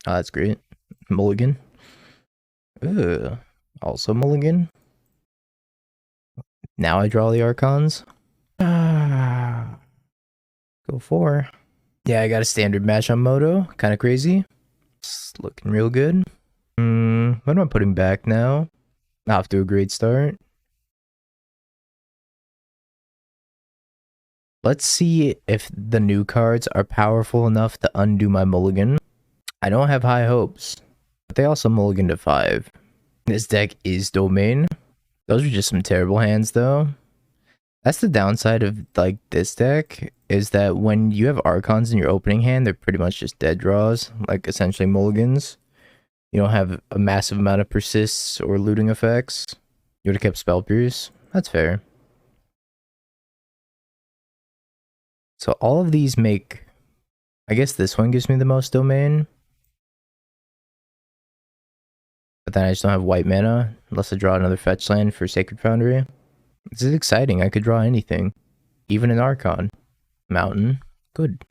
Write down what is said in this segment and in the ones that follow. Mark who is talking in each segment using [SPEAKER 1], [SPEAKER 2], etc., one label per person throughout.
[SPEAKER 1] Oh, that's great. Mulligan. Ugh. Also mulligan. Now I draw the Archons. Ah. Go 4. Yeah, I got a standard match on Moto. Kind of crazy. It's looking real good. What am I putting back now? Off to a great start. Let's see if the new cards are powerful enough to undo my mulligan. I don't have high hopes, but they also mulligan to 5. This deck is domain. Those are just some terrible hands though. That's the downside of like this deck, is that when you have Archons in your opening hand, they're pretty much just dead draws, like essentially mulligans. You don't have a massive amount of persists or looting effects. You would have kept Spell Pierce. That's fair. So all of these make... I guess this one gives me the most domain. But then I just don't have white mana, unless I draw another fetch land for Sacred Foundry. This is exciting. I could draw anything. Even an Archon. Mountain. Good.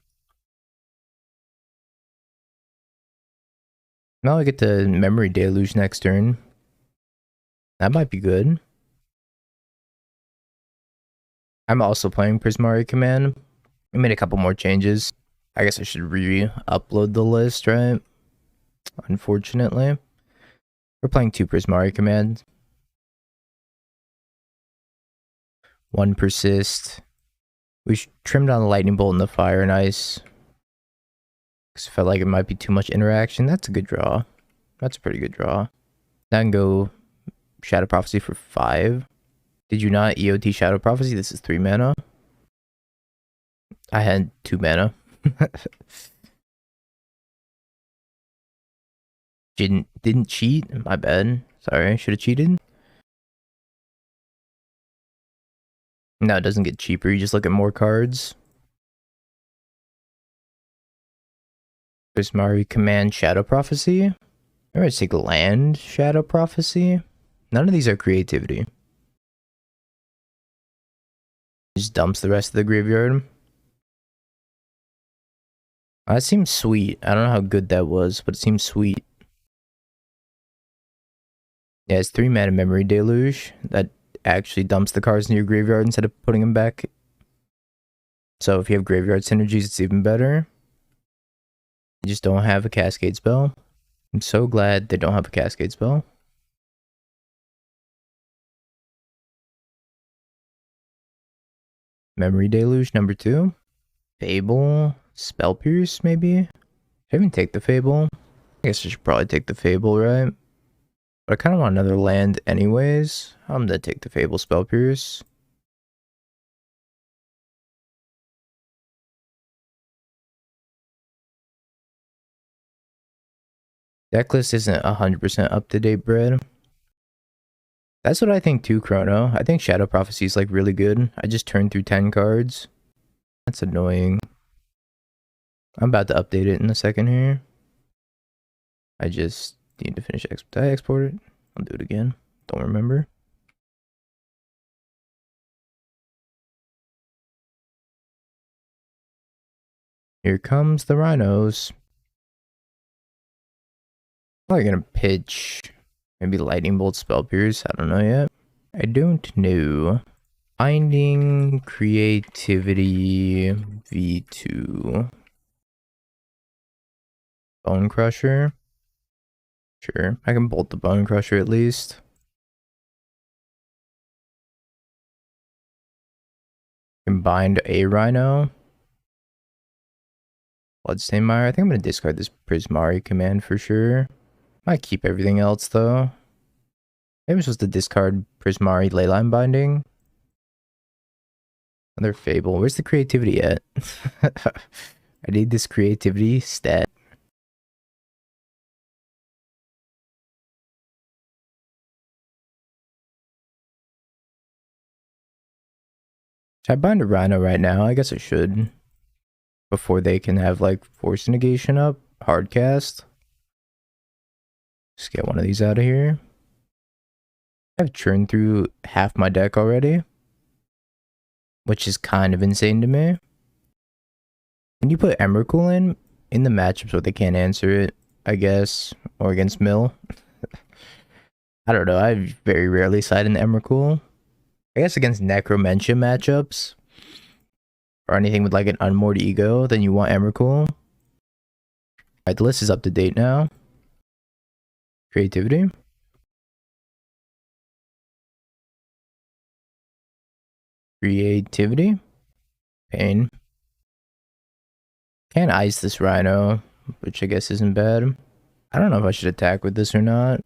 [SPEAKER 1] Now I get to Memory Deluge next turn. That might be good. I'm also playing Prismari Command. I made a couple more changes. I guess I should re-upload the list, right? Unfortunately. We're playing 2 Prismari Commands. 1 Persist. We trimmed on the Lightning Bolt and the Fire and Ice. Because I felt like it might be too much interaction. That's a good draw. That's a pretty good draw. Then go Shadow Prophecy for 5. Did you not EOT Shadow Prophecy? This is 3 mana. I had 2 mana. Didn't cheat? My bad. Sorry, should have cheated. No, it doesn't get cheaper. You just look at more cards. Prismari Command Shadow Prophecy. Or I take land Shadow Prophecy. None of these are creativity. Just dumps the rest of the graveyard. That seems sweet. I don't know how good that was, but it seems sweet. Yeah, it's 3 mana Memory Deluge. That actually dumps the cards in your graveyard instead of putting them back. So if you have graveyard synergies, it's even better. You just don't have a Cascade spell. I'm so glad they don't have a Cascade spell. Memory Deluge number 2. Fable. Spell Pierce, maybe? Should I even take the Fable? I guess I should probably take the Fable, right? But I kind of want another land anyways. I'm gonna take the Fable Spell Pierce. Decklist isn't 100% up to date, Bread. That's what I think too, Chrono. I think Shadow Prophecy is like really good. I just turned through 10 cards. That's annoying. I'm about to update it in a second here. I just need to finish did I export it? I'll do it again. Don't remember. Here comes the rhinos. Probably gonna pitch maybe Lightning Bolt Spell Pierce. I don't know yet. I don't know. Finding Creativity V2. Bone Crusher. Sure, I can bolt the Bone Crusher at least. Combined a Rhino. Bloodstain Mire. I think I'm gonna discard this Prismari Command for sure. Might keep everything else though. Maybe I'm supposed to discard Prismari Leyline Binding. Another Fable. Where's the creativity at? I need this creativity stat. Should I bind a Rhino right now? I guess I should. Before they can have like Force Negation up. Hardcast. Just get one of these out of here. I've churned through half my deck already, which is kind of insane to me. Can you put Emrakul in the matchups where they can't answer it? I guess, or against Mill. I don't know. I very rarely side in Emrakul. I guess against Necromentia matchups or anything with like an unmoored ego, then you want Emrakul. Alright, the list is up to date now. Creativity. Creativity. Pain. Can't ice this Rhino, which I guess isn't bad. I don't know if I should attack with this or not.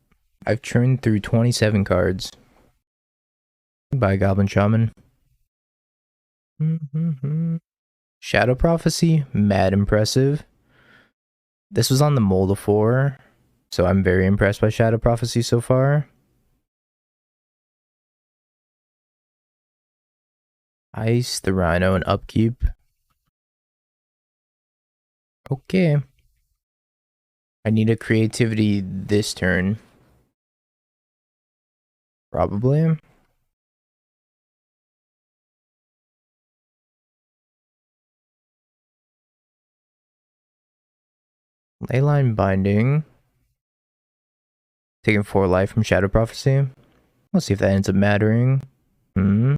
[SPEAKER 1] I've churned through 27 cards. Bye, Goblin Shaman. Shadow Prophecy, mad impressive. This was on the Molda 4, so I'm very impressed by Shadow Prophecy so far. Ice the Rhino and upkeep. Okay. I need a creativity this turn. Probably. Leyline Binding. Taking 4 life from Shadow Prophecy. Let's see if that ends up mattering. 1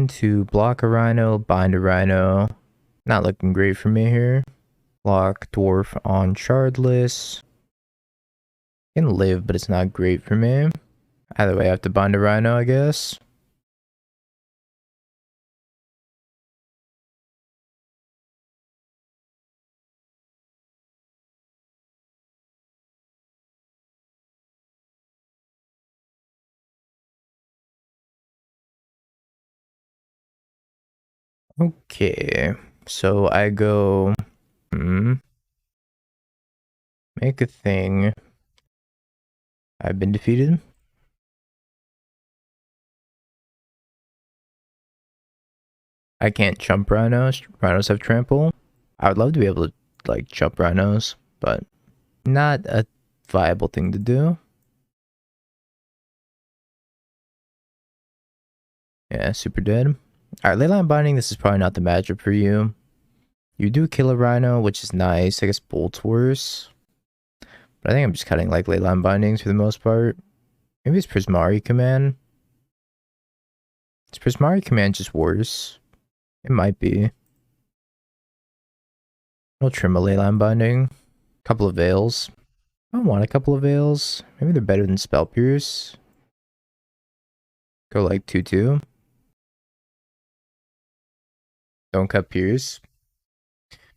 [SPEAKER 1] to block a Rhino, bind a Rhino. Not looking great for me here. Block Dwarf on Shardless. Can live, but it's not great for me. Either way, I have to bind a Rhino, I guess. Okay, so I go, make a thing. I've been defeated. I can't chump Rhinos. Rhinos have trample. I would love to be able to like chump Rhinos, but not a viable thing to do. Yeah, super dead. Alright, Leyline Binding, this is probably not the matchup for you. You do kill a Rhino, which is nice. I guess Bolt's worse. But I think I'm just cutting like Leyline Bindings for the most part. Maybe it's Prismari Command. Is Prismari Command just worse? It might be. I'll trim a Leyline Binding. Couple of Veils. I don't want a couple of Veils. Maybe they're better than Spell Pierce. Go like 2-2. Don't cut Pierce.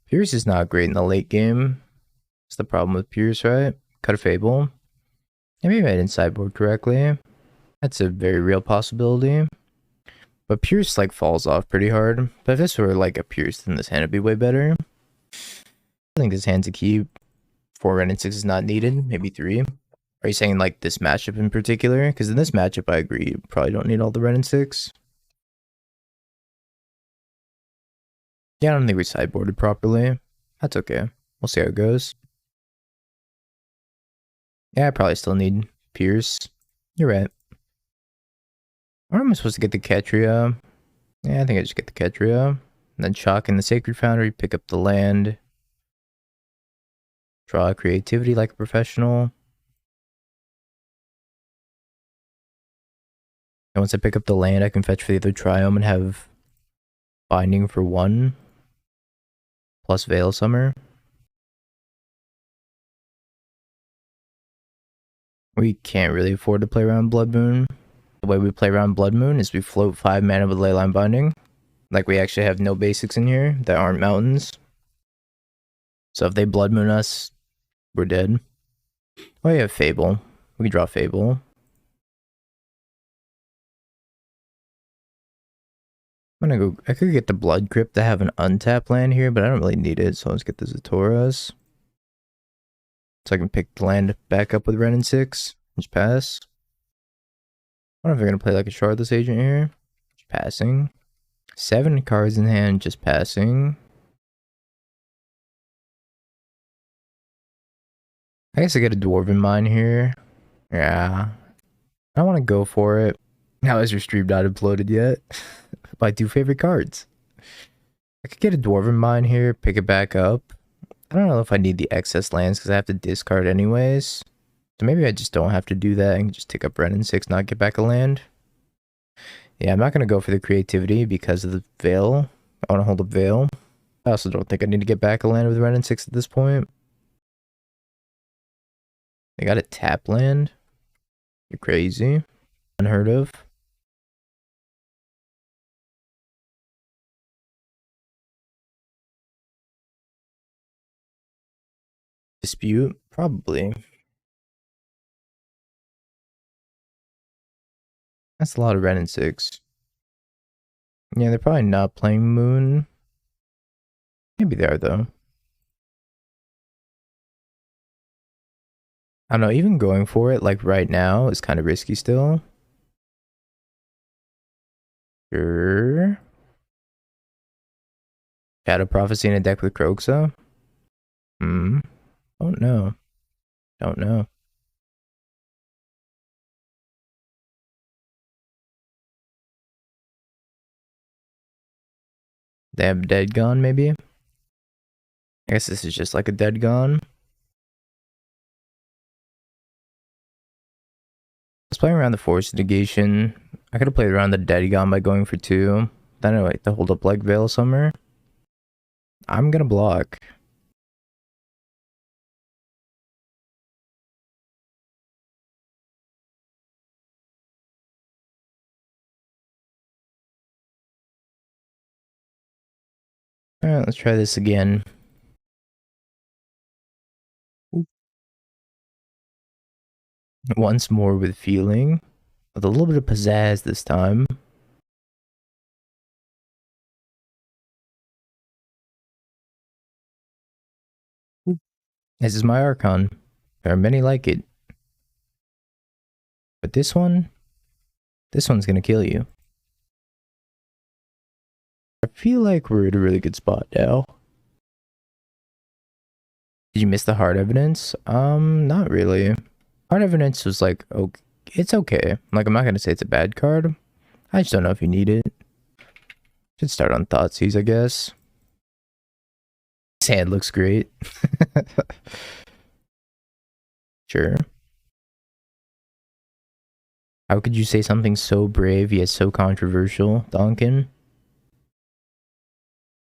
[SPEAKER 1] Pierce is not great in the late game. That's the problem with Pierce, right? Cut a Fable. Yeah, maybe I didn't sideboard correctly. That's a very real possibility. But Pierce like falls off pretty hard. But if this were like a Pierce, then this hand would be way better. I think this hand's a keep. 4 Ren and 6 is not needed. Maybe 3. Are you saying like this matchup in particular? Because in this matchup, I agree. You probably don't need all the Ren and 6. Yeah, I don't think we sideboarded properly. That's okay. We'll see how it goes. Yeah, I probably still need Pierce. You're right. Or am I supposed to get the Ketria? Yeah, I think I just get the Ketria. And then chalk in the Sacred Foundry, pick up the land. Draw creativity like a professional. And once I pick up the land, I can fetch for the other Triome and have Binding for 1. Plus Veil Summer. We can't really afford to play around Blood Moon. The way we play around Blood Moon is we float 5 mana with Leyline Binding. Like we actually have no basics in here that aren't mountains. So if they Blood Moon us, we're dead. Oh yeah, Fable. We can draw Fable. I'm gonna go, I could get the Blood Crypt to have an untapped land here, but I don't really need it, so let's get the Zatoras. So I can pick the land back up with Ren and 6. Just pass. I don't know if they're gonna play like a Shardless Agent here. Just passing. 7 cards in hand, just passing. I guess I get a Dwarven Mine here. Yeah. I don't want to go for it. How is your stream not imploded yet? My 2 favorite cards. I could get a Dwarven Mine here, pick it back up. I don't know if I need the excess lands because I have to discard anyways. So maybe I just don't have to do that and just take up Ren and 6, not get back a land. Yeah, I'm not going to go for the creativity because of the Veil. I want to hold up Veil. I also don't think I need to get back a land with Ren and 6 at this point. They got a tap land. You're crazy. Unheard of. Dispute? Probably. That's a lot of Ren and 6. Yeah, they're probably not playing Moon. Maybe they are, though. I don't know, even going for it, like, right now is kind of risky still. Sure. Shadow Prophecy in a deck with Kroxa? Don't know. Don't know. They have Dead Gone, maybe? I guess this is just like a Dead Gone. I was playing around the Force Negation. I could have played around the Dead Gone by going for 2. Then I like to hold up like Veil Summer. I'm gonna block. Alright, let's try this again. Once more with feeling. With a little bit of pizzazz this time. This is my Archon. There are many like it. But this one's gonna kill you. I feel like we're at a really good spot now. Did you miss the hard evidence? Not really. Hard evidence was like, okay, it's okay. Like, I'm not gonna say it's a bad card. I just don't know if you need it. Should start on Thoughtseize, I guess. His hand looks great. Sure. How could you say something so brave yet so controversial, Duncan?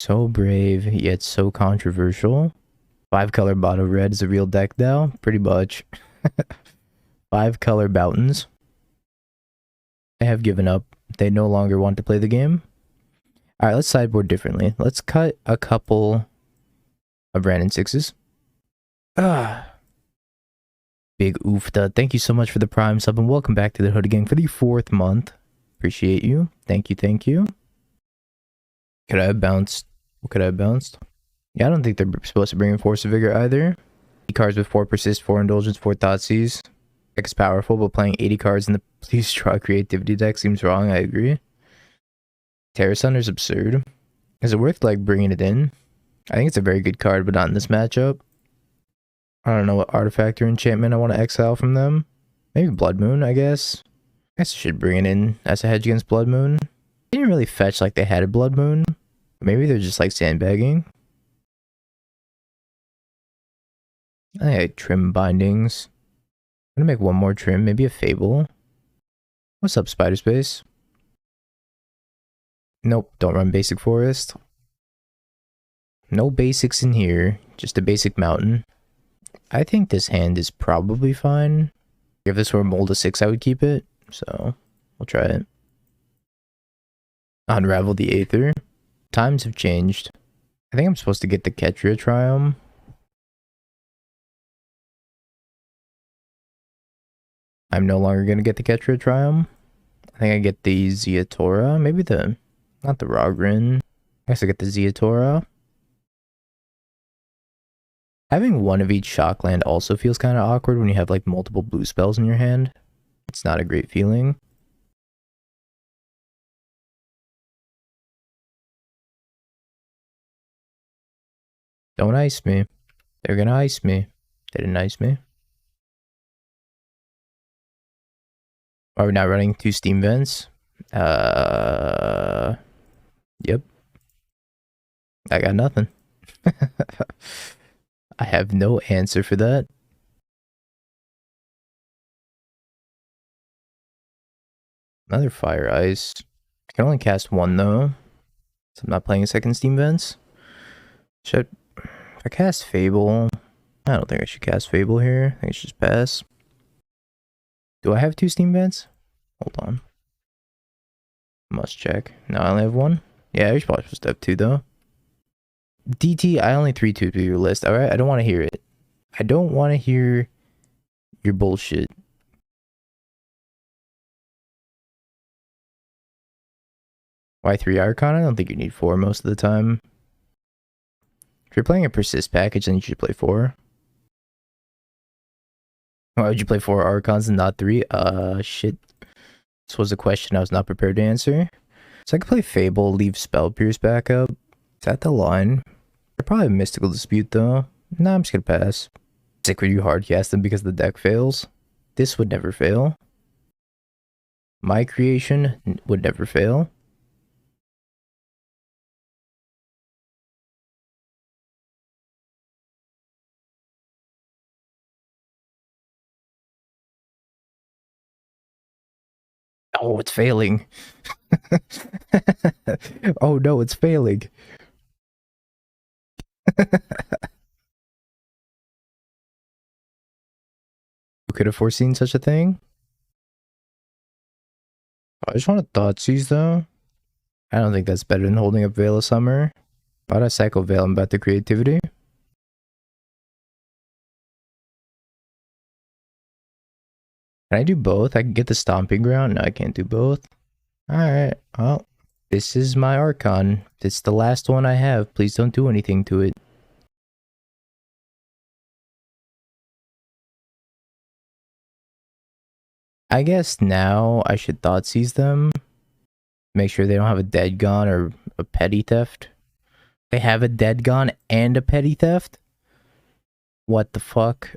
[SPEAKER 1] So brave yet so controversial. 5-color Bottle Red is a real deck now? Pretty much. 5-color Boutons. They have given up. They no longer want to play the game. Alright, let's sideboard differently. Let's cut a couple of Ren and 6s. Big oofta. Thank you so much for the Prime sub and welcome back to the Hoodie Gang for the 4th month. Appreciate you. Thank you, thank you. Could I have bounced? What could I have bounced? Yeah, I don't think they're supposed to bring in Force of Vigor either. 80 cards with 4 Persist, 4 Indulgence, 4 Thoughtseize. Deck is powerful, but playing 80 cards in the Please Draw Creativity deck seems wrong, I agree. Terror Sunder's absurd. Is it worth, like, bringing it in? I think it's a very good card, but not in this matchup. I don't know what artifact or enchantment I want to exile from them. Maybe Blood Moon, I guess. I guess I should bring it in as a hedge against Blood Moon. They didn't really fetch like they had a Blood Moon. Maybe they're just like sandbagging. I had trim bindings. I'm gonna make one more trim, maybe a Fable. What's up, Spider Space? Nope, don't run Basic Forest. No basics in here, just a basic mountain. I think this hand is probably fine. If this were Mold a 6, I would keep it. So, we'll try it. Unravel the Aether. Times have changed. I think I'm supposed to get the Ketria Triumph. I'm no longer going to get the Ketria Triumph. I think I get the Zeatora. Maybe the... not the Rogrin. I guess I get the Zeatora. Having one of each Shockland also feels kind of awkward when you have like multiple blue spells in your hand. It's not a great feeling. Don't ice me. They're gonna ice me. They didn't ice me. Are we not running 2 Steam Vents? Yep. I got nothing. I have no answer for that. Another fire ice. I can only cast one though, so I'm not playing a second Steam Vents. Should I cast Fable? I don't think I should cast Fable here. I think I should just pass. Do I have 2 Steam Vents? Hold on. Must check. No, I only have 1. Yeah, you're probably supposed to have 2 though. DT, I only 3-2 to your list. Alright, I don't want to hear it. I don't want to hear your bullshit. Why 3 Archon? I don't think you need 4 most of the time. If you're playing a persist package, then you should play 4. Why would you play 4 Archons and not 3? Shit. This was a question I was not prepared to answer. So I could play Fable, leave Spell Pierce back up. Is that the line? They're probably a Mystical Dispute though. Nah, I'm just gonna pass. Sick when you hardcast them because the deck fails. This would never fail. My creation would never fail. Oh, it's failing. Oh no, it's failing. Who could have foreseen such a thing? I just want to Thoughtseize though. I don't think that's better than holding up Veil of Summer. Why'd I cycle Veil? I'm about the creativity. Can I do both? I can get the Stomping Ground? No, I can't do both. Alright, well, this is my Archon. It's the last one I have. Please don't do anything to it. I guess now I should Thoughtseize them. Make sure they don't have a Dead Gone or a Petty Theft. They have a Dead Gone and a Petty Theft? What the fuck?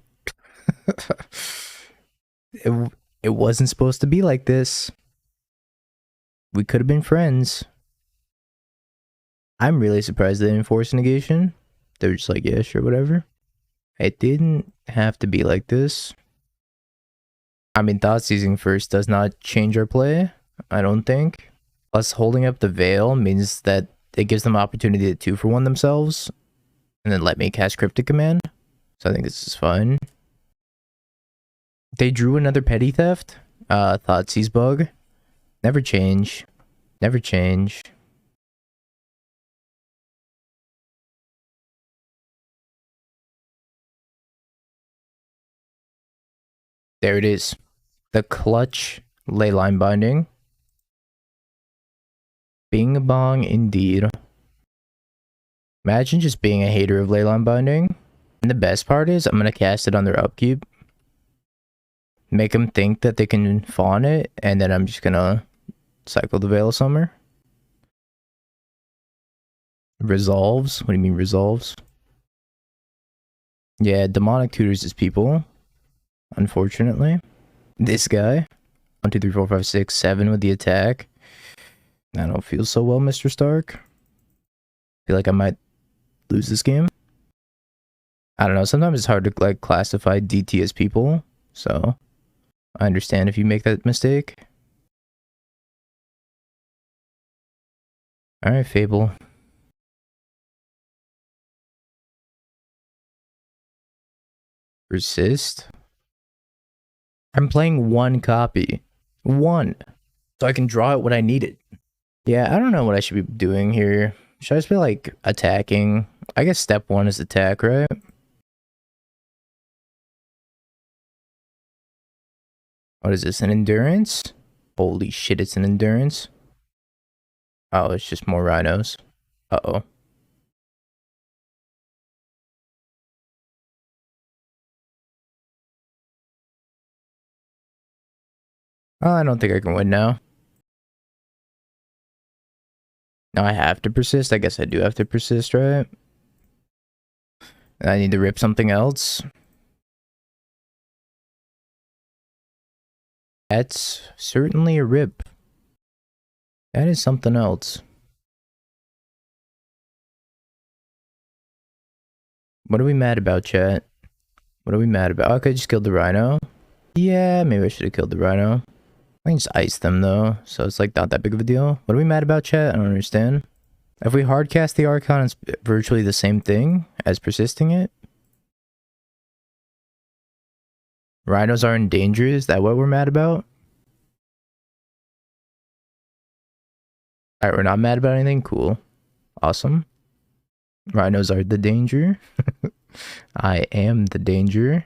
[SPEAKER 1] It wasn't supposed to be like this. We could have been friends. I'm really surprised they didn't force negation. They were just like, yeah, sure, whatever. It didn't have to be like this. I mean, Thoughtseizing first does not change our play, I don't think. Plus, holding up the Veil means that it gives them opportunity to 2-for-1 themselves, and then let me cast Cryptic Command. So I think this is fine. They drew another Petty Theft. Thoughtseize bug. Never change. Never change. There it is. The clutch Leyline Binding. Bing bong indeed. Imagine just being a hater of Leyline Binding. And the best part is, I'm gonna cast it on their upkeep. Make them think that they can fawn it, and then I'm just gonna cycle the Veil of Summer. Resolves? What do you mean resolves? Yeah, Demonic tutors his people. Unfortunately. This guy. 1, 2, 3, 4, 5, 6, 7 with the attack. I don't feel so well, Mr. Stark. Feel like I might lose this game. I don't know, sometimes it's hard to like classify DT as people, so I understand if you make that mistake. Alright, Fable. Resist? I'm playing 1 copy. 1. So I can draw out what I needed. Yeah, I don't know what I should be doing here. Should I just be like attacking? I guess step 1 is attack, right? What is this, an endurance? Holy shit, it's an endurance. Oh, it's just more rhinos. Uh-oh. Oh, I don't think I can win now. Now I have to persist? I guess I do have to persist, right? I need to rip something else. That's certainly a rip. That is something else. What are we mad about, chat? What are we mad about? Oh, I could just killed the rhino. Yeah, maybe I should have killed the rhino. I can just ice them though, so it's like not that big of a deal. What are we mad about, chat? I don't understand. If we hardcast the Archon, it's virtually the same thing as persisting it. Rhinos are endangered. Is that what we're mad about? Alright, we're not mad about anything. Cool. Awesome. Rhinos are the danger. I am the danger.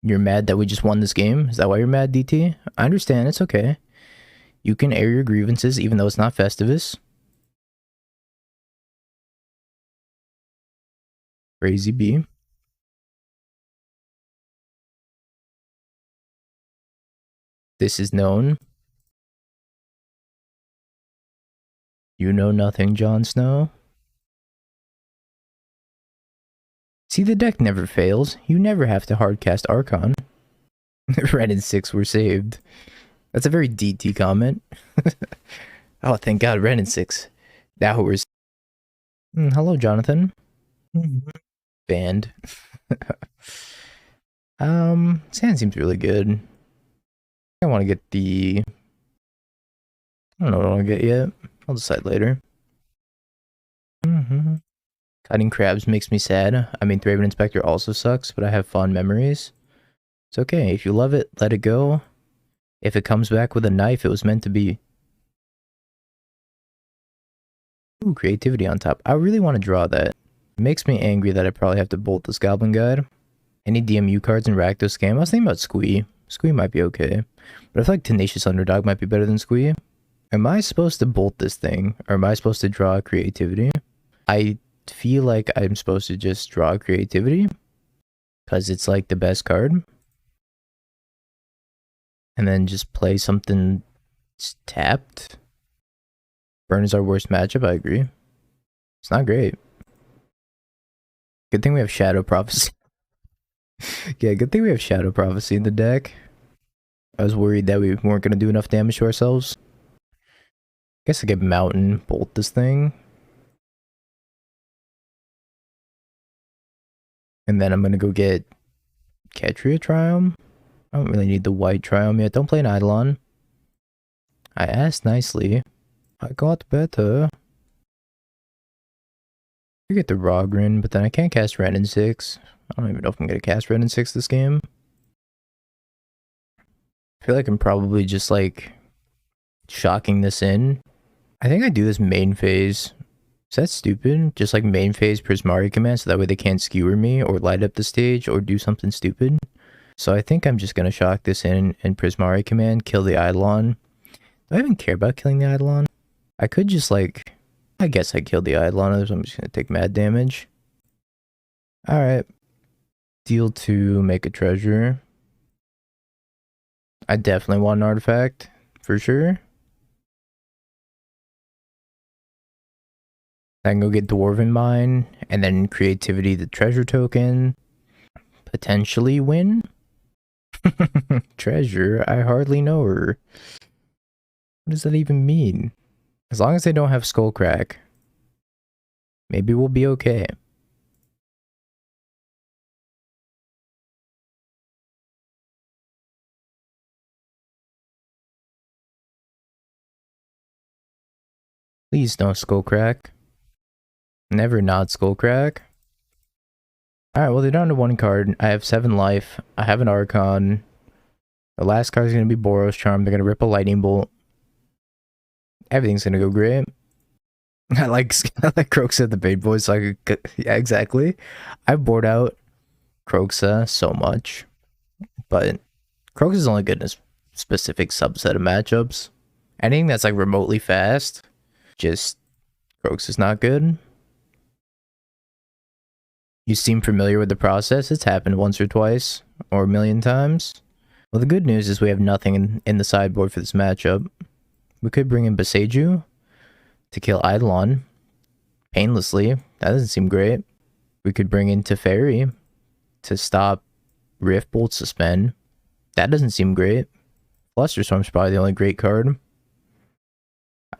[SPEAKER 1] You're mad that we just won this game? Is that why you're mad, DT? I understand. It's okay. You can air your grievances even though it's not Festivus. Crazy B. This is known. You know nothing, Jon Snow. See, the deck never fails. You never have to hardcast Archon. Red and 6 were saved. That's a very DT comment. Oh, thank God, Red and 6. Now we're... hello, Jonathan. Banned. Sand seems really good. I want to get the... I don't know what I want to get yet. I'll decide later. Cutting crabs makes me sad. I mean, Thraben Inspector also sucks, but I have fond memories. It's okay. If you love it, let it go. If it comes back with a knife, it was meant to be. Ooh, creativity on top. I really want to draw that. It makes me angry that I probably have to bolt this Goblin Guide. Any DMU cards in Rakdos scam? I was thinking about Squee. Squee might be okay. But I feel like Tenacious Underdog might be better than Squee. Am I supposed to bolt this thing? Or am I supposed to draw creativity? I feel like I'm supposed to just draw creativity. Because it's like the best card. And then just play something tapped. Burn is our worst matchup, I agree. It's not great. Good thing we have Shadow Prophecy. Yeah, good thing we have Shadow Prophecy in the deck. I was worried that we weren't going to do enough damage to ourselves. I guess I get Mountain, bolt this thing. And then I'm going to go get Ketria Triumph. I don't really need the white Triumph yet. Don't play an Eidolon. I asked nicely. I got better. I get the Rogrin, but then I can't cast Red and 6. I don't even know if I'm going to cast Red and 6 this game. I feel like I'm probably just like shocking this in. I think I do this main phase. Is that stupid? Just like main phase Prismari command so that way they can't skewer me or light up the stage or do something stupid. So I think I'm just going to shock this in and Prismari command, kill the Eidolon. Do I even care about killing the Eidolon? I could just like... I guess I killed the Eidolon, so I'm just going to take mad damage. Alright. Deal 2, make a treasure. I definitely want an artifact, for sure. I can go get Dwarven Mine, and then Creativity, the treasure token. Potentially win? Treasure? I hardly know her. What does that even mean? As long as they don't have Skullcrack, maybe we'll be okay. Please no Skullcrack. Never not Skullcrack. Alright, well they're down to 1 card. I have 7 life. I have an Archon. The last card is going to be Boros Charm. They're going to rip a Lightning Bolt. Everything's going to go great. I like Croxa the bait boy, so I could... Yeah, exactly. I bored out Croxa so much. But Croxa is only good in a specific subset of matchups. Anything that's like remotely fast, just Croxa is not good. You seem familiar with the process. It's happened once or twice, or a million times. Well, the good news is we have nothing in the sideboard for this matchup. We could bring in Boseiju to kill Eidolon painlessly. That doesn't seem great. We could bring in Teferi to stop Rift Bolt Suspend. That doesn't seem great. Flusterstorm's probably the only great card.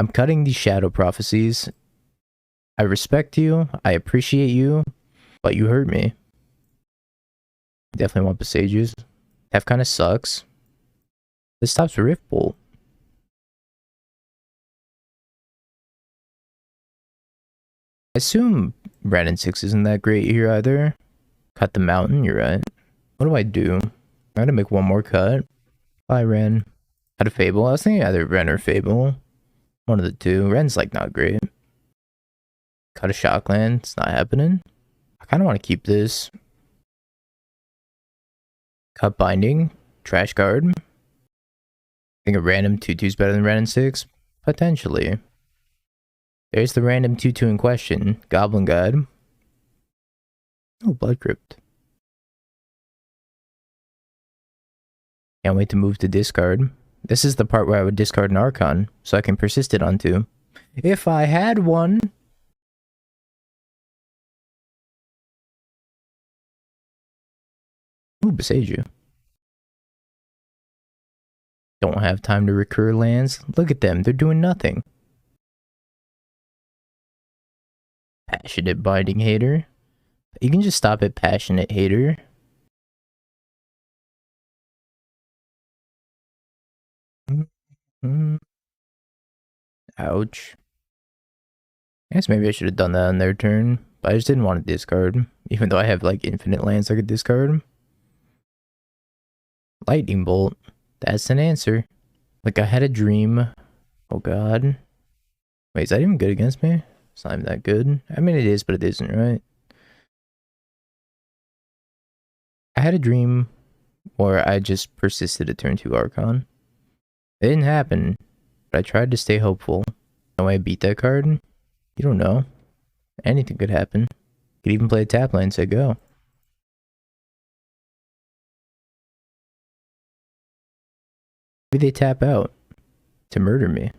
[SPEAKER 1] I'm cutting these Shadow Prophecies. I respect you. I appreciate you. But you hurt me. Definitely want Besages. That kind of sucks. This stops Rift Bolt. I assume Brandon 6 isn't that great here either. Cut the mountain, you're right. What do I do? I gotta make one more cut. I ran. Cut a Fable. I was thinking either Ren or Fable. One of the two. Ren's like not great. Cut a Shockland. It's not happening. I kind of want to keep this. Cut Binding. Trash Guard. I think a random 2-2 is better than random 6. Potentially. There's the random 2-2 in question. Goblin Guide. Oh, Blood Crypt. Can't wait to move to discard. This is the part where I would discard an Archon, so I can persist it onto. If I had one. Ooh, Besage you. Don't have time to recur lands. Look at them, they're doing nothing. Passionate Binding Hater. You can just stop at Passionate Hater. Ouch. I guess maybe I should have done that on their turn, but I just didn't want to discard, even though I have like infinite lands I could discard. Lightning Bolt. That's an answer. Like I had a dream. Oh god. Wait, is that even good against me? It's not even that good. I mean it is, but it isn't, right? I had a dream where I just persisted a turn 2 Archon. It didn't happen, but I tried to stay hopeful. No way I beat that card? You don't know. Anything could happen. Could even play a tap lane and say go. Maybe they tap out to murder me.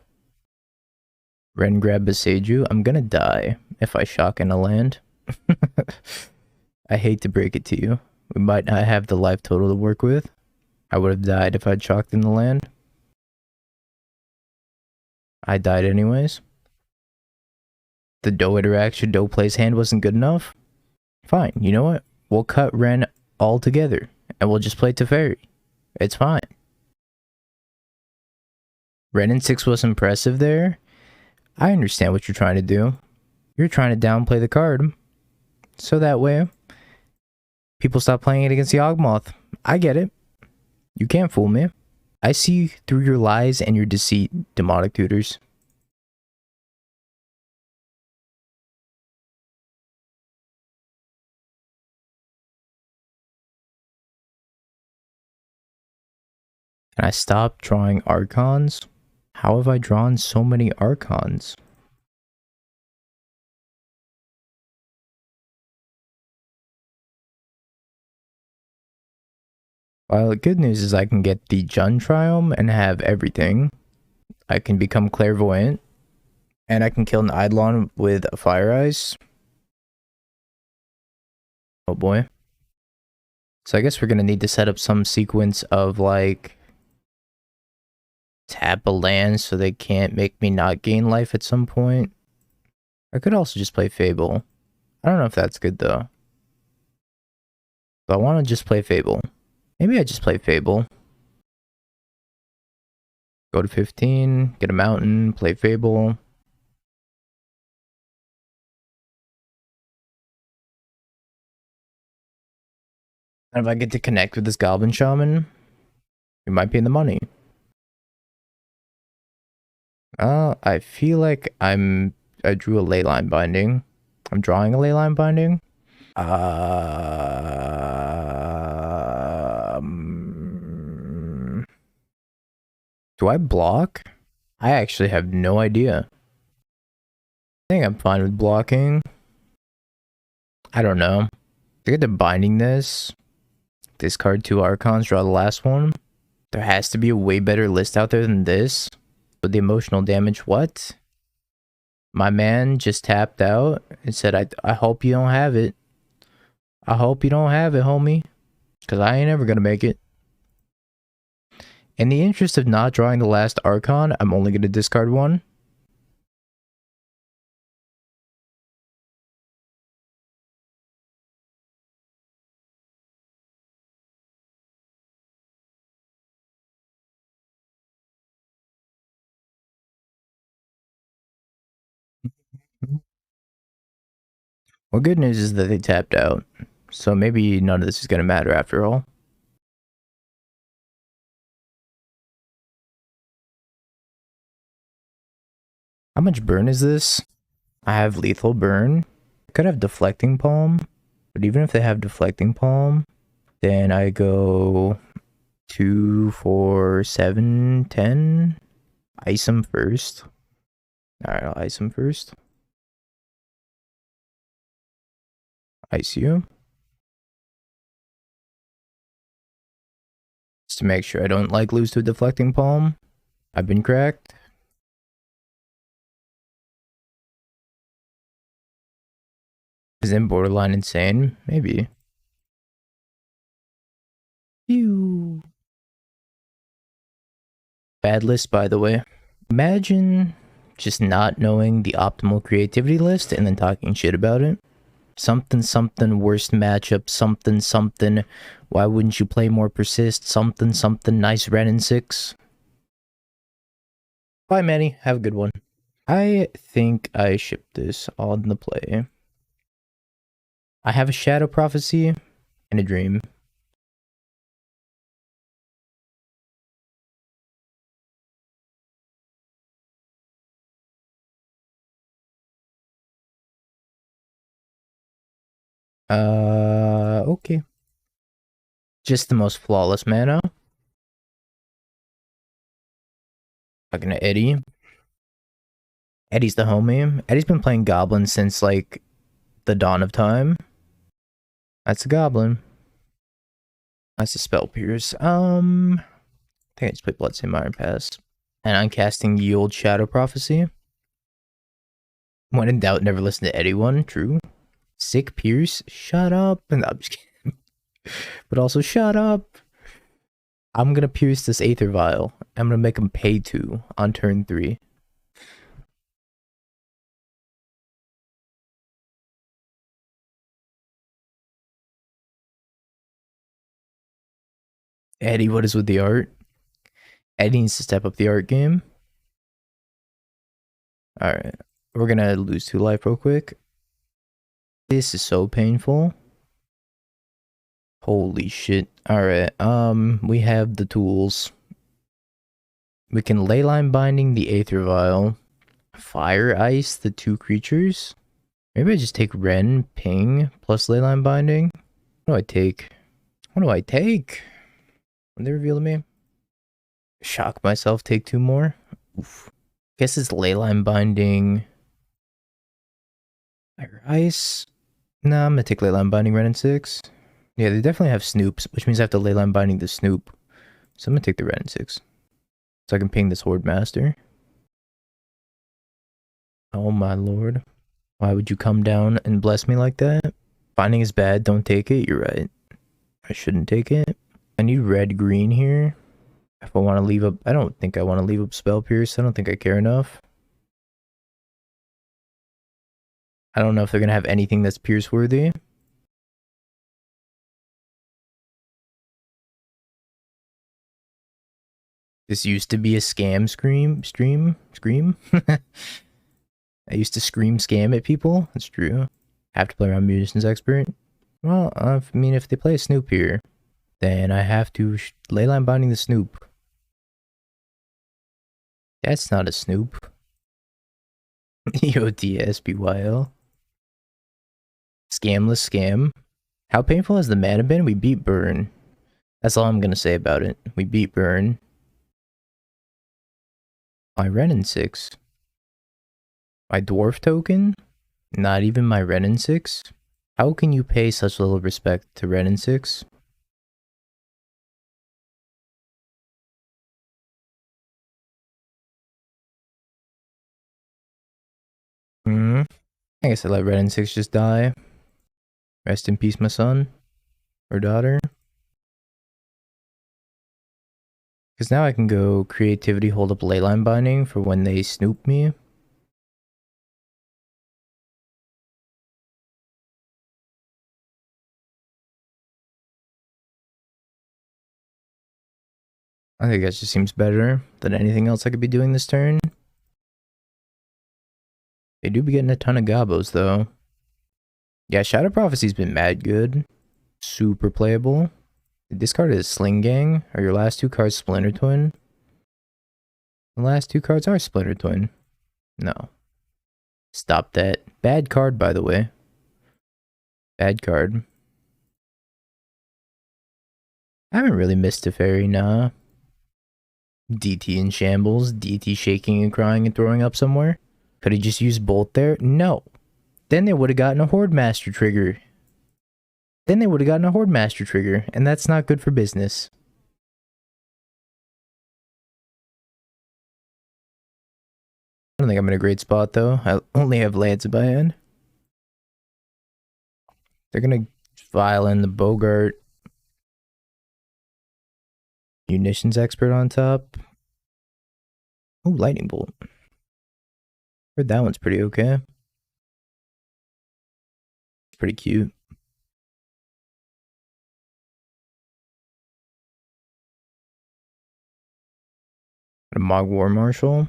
[SPEAKER 1] Ren grab Beseju. I'm gonna die if I shock in a land. I hate to break it to you. We might not have the life total to work with. I would have died if I'd shocked in the land. I died anyways. The Doe interaction, Doe plays hand wasn't good enough. Fine, you know what? We'll cut Ren all together and we'll just play Teferi. It's fine. Ren in 6 was impressive there. I understand what you're trying to do. You're trying to downplay the card. So that way, people stop playing it against the Yawgmoth. I get it. You can't fool me. I see through your lies and your deceit, demonic tutors. Can I stop drawing Archons? How have I drawn so many Archons? Well, the good news is I can get the Jund Triome and have everything. I can become Clairvoyant. And I can kill an Eidolon with a Fire Ice. Oh boy. So I guess we're gonna need to set up some sequence of like tap a land so they can't make me not gain life at some point. I could also just play Fable. I don't know if that's good though. But I want to just play Fable. Maybe I just play Fable. Go to 15, get a mountain, play Fable. And if I get to connect with this Goblin Shaman, we might be in the money. I feel like I drew a Leyline Binding. I'm drawing a Leyline Binding. Do I block? I actually have no idea. I think I'm fine with blocking. I don't know. To get to binding this, discard 2 Archons, draw the last one. There has to be a way better list out there than this. With the emotional damage, what? My man just tapped out and said, I hope you don't have it. I hope you don't have it, homie. Because I ain't ever going to make it. In the interest of not drawing the last Archon, I'm only going to discard 1. Well, good news is that they tapped out, so maybe none of this is gonna matter after all. How much burn is this? I have lethal burn. I could have deflecting palm, but even if they have deflecting palm, then I go 2, 4, 7, 10. Ice him first. Alright, I'll ice him first. Ice you. Just to make sure I don't like lose to a deflecting palm. I've been cracked. Is it borderline insane? Maybe. Phew. Bad list, by the way. Imagine just not knowing the optimal creativity list and then talking shit about it. Something, something, worst matchup, something, something. Why wouldn't you play more persist? Something, something, nice red and 6. Bye, Manny. Have a good one. I think I shipped this on the play. I have a shadow prophecy and a dream. Okay. Just the most flawless mana. Talking to Eddie. Eddie's the homie. Eddie's been playing Goblin since, like, the dawn of time. That's a Goblin. That's a Spell Pierce. I think I just played Bloodstained Iron Pass. And I'm casting Ye Olde Shadow Prophecy. When in doubt, never listen to anyone. True. Sick Pierce. Shut up. And I'm just kidding. But also, shut up. I'm gonna pierce this Aether Vial. I'm gonna make him pay 2 on turn 3. Eddie, what is with the art? Eddie needs to step up the art game. Alright. We're gonna lose 2 life real quick. This is so painful. Holy shit. Alright, we have the tools. We can Leyline Binding the Aether Vial. Fire Ice the 2 creatures. Maybe I just take Ren, Ping, plus Leyline Binding. What do I take? What do I take? When they reveal to me? Shock myself, take 2 more. Oof. Guess it's Leyline Binding. Fire Ice. Nah, I'm gonna take Leyline Binding Ren and 6. Yeah, they definitely have Snoops, which means I have to Leyline Binding the Snoop. So I'm gonna take the Ren and 6. So I can ping this Horde Master. Oh my lord. Why would you come down and bless me like that? Binding is bad, don't take it, you're right. I shouldn't take it. I need red-green here. If I want to leave up... I don't think I want to leave up Spell Pierce. I don't think I care enough. I don't know if they're going to have anything that's Pierce-worthy. This used to be a scam stream. I used to scam at people. That's true. Have to play around Musician's Expert. Well, I mean, if they play a Snoop here, then I have to Leyline Binding the Snoop. That's not a Snoop. EOTSBYL. Scamless scam. How painful has the mana been? We beat Burn. That's all I'm gonna say about it. We beat Burn. My Renin 6. My Dwarf token? Not even my Renin 6? How can you pay such little respect to Renin 6? I guess I let Renin 6 just die. Rest in peace, my son. Or daughter. Because now I can go Creativity, hold up Leyline Binding for when they snoop me. I think that just seems better than anything else I could be doing this turn. They do be getting a ton of gobos, though. Yeah, Shadow Prophecy's been mad good. Super playable. This card is Sling Gang. Are your last two cards Splinter Twin? The last two cards are Splinter Twin. No. Stop that. Bad card, by the way. Bad card. I haven't really missed a fairy, nah. DT in shambles. DT shaking and crying and throwing up somewhere. Could he just use Bolt there? No. Then they would have gotten a Horde Master trigger. And that's not good for business. I don't think I'm in a great spot, though. I only have lands in my hand. They're gonna file in the Bogart. Munitions expert on top. Oh, lightning bolt. Heard that one's pretty okay. It's pretty cute. A Mog War Marshal.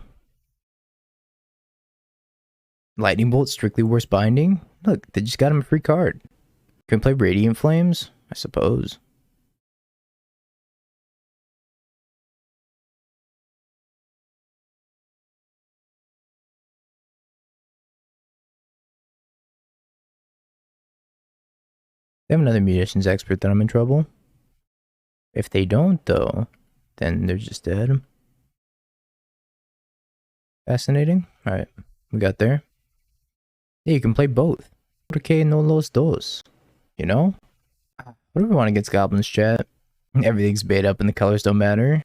[SPEAKER 1] Lightning bolt, strictly worse binding. Look, they just got him a free card. Can we play Radiant Flames? I suppose. They have another munitions expert, then I'm in trouble. If they don't, though, then they're just dead. Fascinating. Alright, we got there. Yeah, you can play both. Porque no los dos. You know? What do we want against goblins, chat? Everything's bait up and the colors don't matter.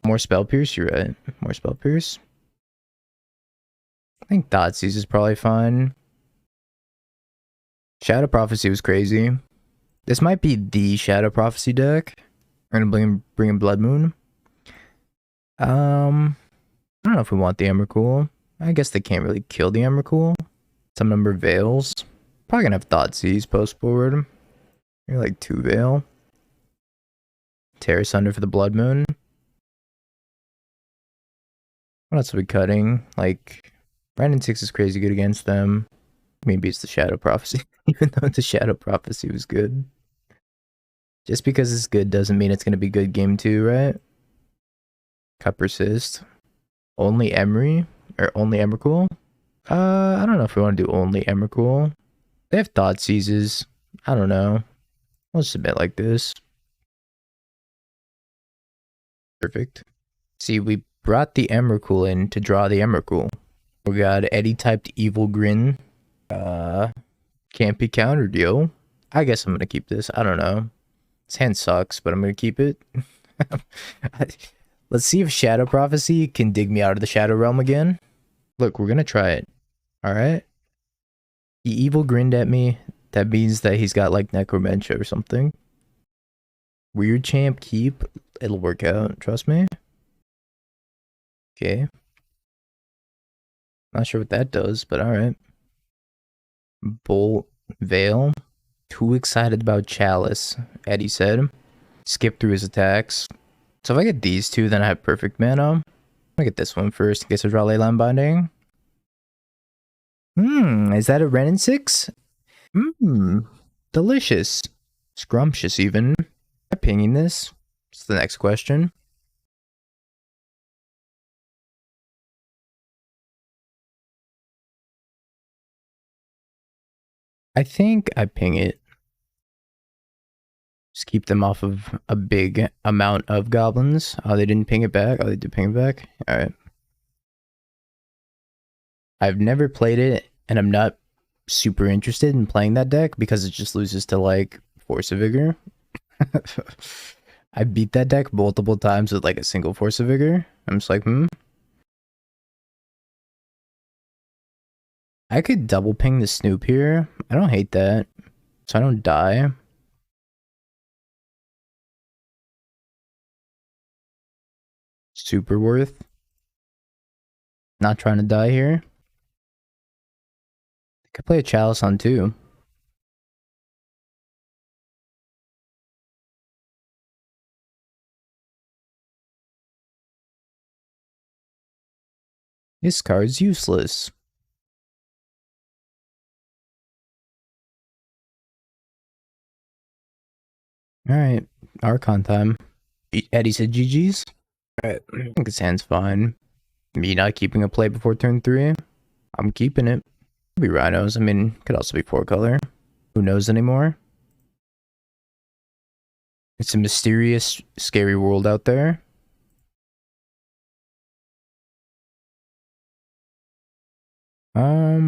[SPEAKER 1] More Spell Pierce, you're right. More Spell Pierce. I think Thoughtseize is probably fine. Shadow Prophecy was crazy. This might be the Shadow Prophecy deck. We're gonna bring in Blood Moon. I don't know if we want the Emrakul. I guess they can't really kill the Emrakul. Some number of Veils. Probably gonna have Thoughtseize post forward. Maybe like 2 Veil. Tear Asunder for the Blood Moon. What else are we cutting? Like, Brandon 6 is crazy good against them. Maybe it's the Shadow Prophecy, even though the Shadow Prophecy was good. Just because it's good doesn't mean it's going to be good game 2, right? Cut Persist. Only Emery? Or only Emrakul? I don't know if we want to do only Emrakul. They have Thoughtseizes. I don't know. I'll submit like this. Perfect. See, we brought the Emrakul in to draw the Emrakul. We got Eddie typed Evil Grin. Can't be countered, yo. I guess I'm gonna keep this. I don't know. This hand sucks, but I'm gonna keep it. Let's see if Shadow Prophecy can dig me out of the Shadow Realm again. Look, we're gonna try it. Alright? He evil grinned at me. That means that he's got like Necromantia or something. Weird champ keep. It'll work out, trust me. Okay. Not sure what that does, but alright. Bolt Veil. Too excited about Chalice, Eddie said. Skip through his attacks. So if I get these two, then I have perfect mana. I'm gonna get this one first in case I draw Leyline Binding. Is that a Renin 6? Delicious. Scrumptious even. Am I pinging this? It's the next question. I think I ping it. Just keep them off of a big amount of goblins. Oh, they didn't ping it back? Oh, they did ping it back? Alright. I've never played it, and I'm not super interested in playing that deck because it just loses to, like, Force of Vigor. I beat that deck multiple times with, like, a single Force of Vigor. I'm just like, I could double ping the Snoop here. I don't hate that. So I don't die. Super worth. Not trying to die here. I could play a Chalice on 2. This card's useless. Alright, Archon time. Eddie said GG's. Alright, I think his hand's fine. Me not keeping a play before turn 3. I'm keeping it. Could be rhinos. I mean, could also be 4-color. Who knows anymore? It's a mysterious, scary world out there.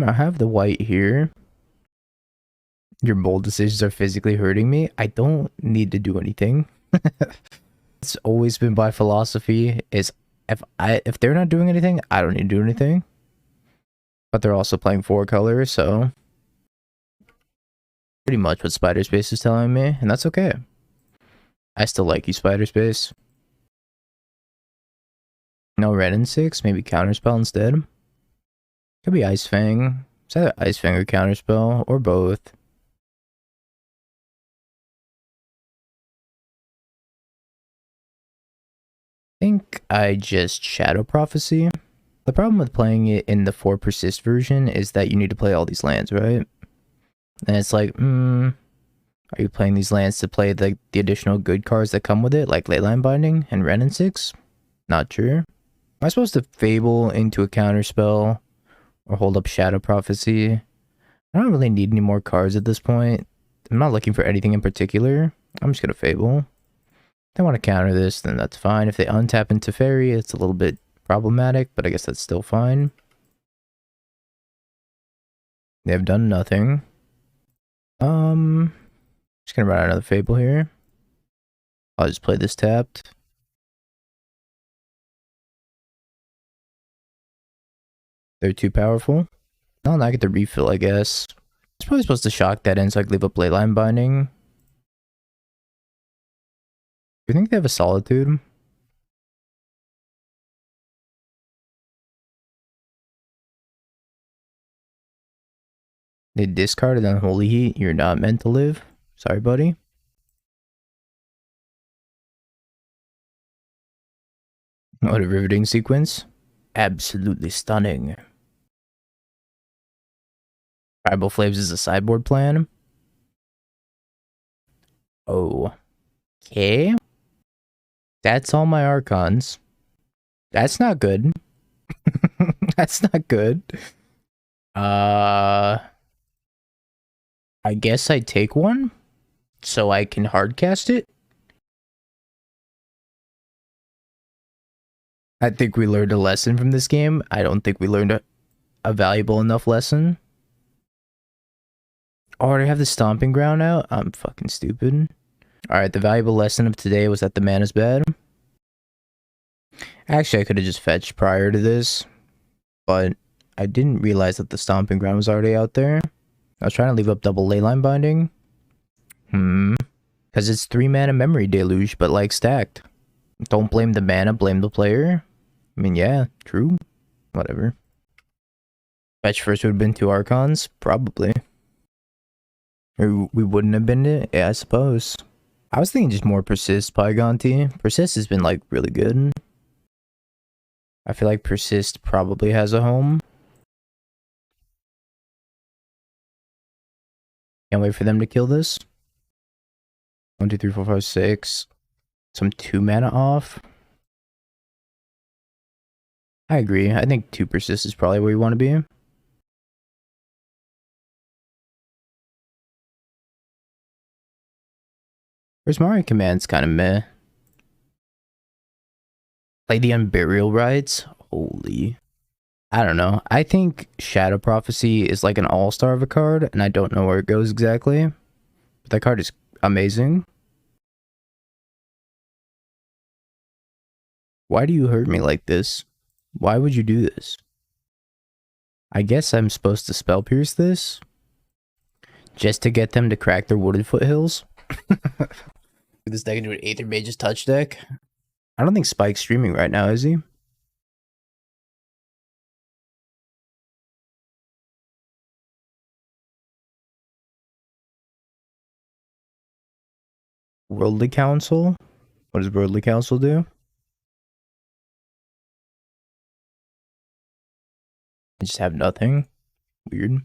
[SPEAKER 1] I have the white here. Your bold decisions are physically hurting me. I don't need to do anything. It's always been my philosophy is if they're not doing anything, I don't need to do anything. But they're also playing 4-color, so pretty much what Spider Space is telling me, and that's okay. I still like you, Spider Space. No red and 6, maybe Counterspell instead. Could be Ice Fang. It's either Ice Fang or Counterspell, or both. I think I just Shadow Prophecy. The problem with playing it in the 4 persist version is that you need to play all these lands, right? And it's like, are you playing these lands to play the additional good cards that come with it, like Leyline Binding and Ren and 6? Not sure. Am I supposed to Fable into a Counterspell or hold up Shadow Prophecy? I don't really need any more cards at this point. I'm not looking for anything in particular. I'm just gonna Fable. If they want to counter this, then that's fine. If they untap into Fairy, it's a little bit problematic, but I guess that's still fine. They have done nothing. Just gonna run out another Fable here. I'll just play this tapped. They're too powerful. No, I get the refill, I guess. It's probably supposed to shock that in so I can leave up Leyline Binding. Do you think they have a Solitude? They discarded Unholy Heat. You're not meant to live. Sorry, buddy. What a riveting sequence. Absolutely stunning. Tribal Flames is a sideboard plan. Oh. Okay. That's all my Archons. That's not good. That's not good. I guess I take one so I can hardcast it. I think we learned a lesson from this game. I don't think we learned a valuable enough lesson. Oh, I already have the Stomping Ground out? I'm fucking stupid. Alright, the valuable lesson of today was that the mana's bad. Actually, I could have just fetched prior to this, but I didn't realize that the Stomping Ground was already out there. I was trying to leave up double Leyline Binding. Because it's 3 mana Memory Deluge, but like stacked. Don't blame the mana, blame the player. I mean, yeah, true. Whatever. Fetch first would have been 2 Archons? Probably. Or we wouldn't have been it? Yeah, I suppose. I was thinking just more Persist, Pygonti. Persist has been, like, really good. I feel like Persist probably has a home. Can't wait for them to kill this. 1, 2, 3, 4, 5, 6. Some 2 mana off. I agree. I think 2 Persist is probably where you want to be. Where's Mario Command's kind of meh. Play the Unburial Rites? Holy. I don't know. I think Shadow Prophecy is like an all-star of a card, and I don't know where it goes exactly. But that card is amazing. Why do you hurt me like this? Why would you do this? I guess I'm supposed to Spell Pierce this? Just to get them to crack their Wooded Foothills? This deck into an Aether Mage's Touch deck? I don't think Spike's streaming right now, is he? Worldly Council? What does Worldly Council do? I just have nothing. Weird.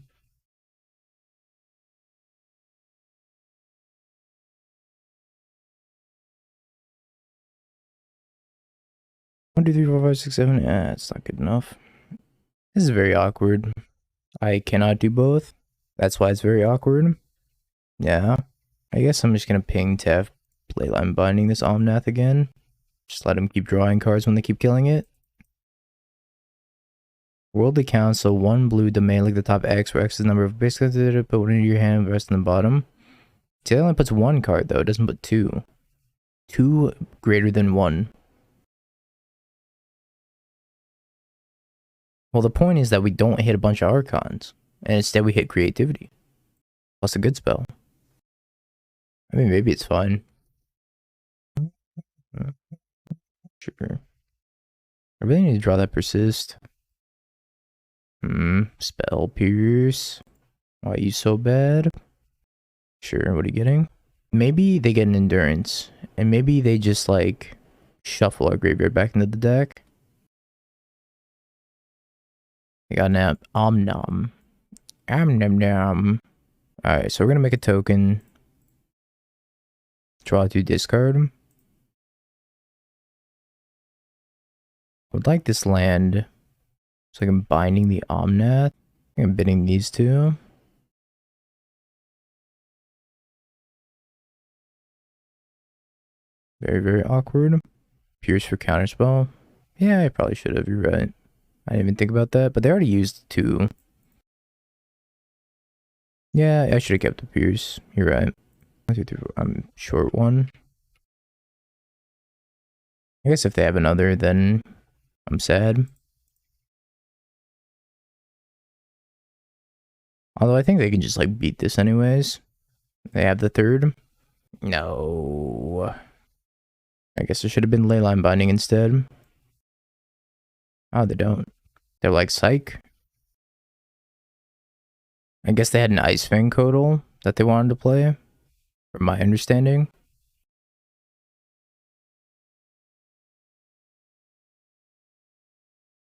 [SPEAKER 1] 1, 2, 3, 4, 5, 6, 7. It's not good enough. This is very awkward. I cannot do both. That's why it's very awkward. Yeah. I guess I'm just gonna ping Tef Playline Binding this Omnath again. Just let him keep drawing cards when they keep killing it. Worldly Council, 1 blue domain, like the top X, where X is the number of base cards, put 1 into your hand, the rest in the bottom. See, it only puts 1 card though, it doesn't put 2. 2 greater than 1. Well, the point is that we don't hit a bunch of Archons, and instead we hit Creativity. Plus a good spell. I mean, maybe it's fine. Sure. I really need to draw that Persist. Spell Pierce. Why are you so bad? Sure, what are you getting? Maybe they get an Endurance, and maybe they just, like, shuffle our graveyard back into the deck. I got an Omnom. Nom. Alright, so we're gonna make a token. Draw 2, discard. Would like this land. So I'm binding the Omnath. I'm bidding these two. Very, very awkward. Pierce for counterspell. Yeah, I probably should have. You're right. I didn't even think about that, but they already used 2. Yeah, I should have kept the Pierce. You're right. 1, 2, 3, 4. I'm short 1. I guess if they have another, then I'm sad. Although I think they can just like beat this anyways. They have the 3rd. No. I guess there should have been Leyline Binding instead. Oh, they don't. They're like Psych. I guess they had an Ice Fang Codal that they wanted to play, from my understanding.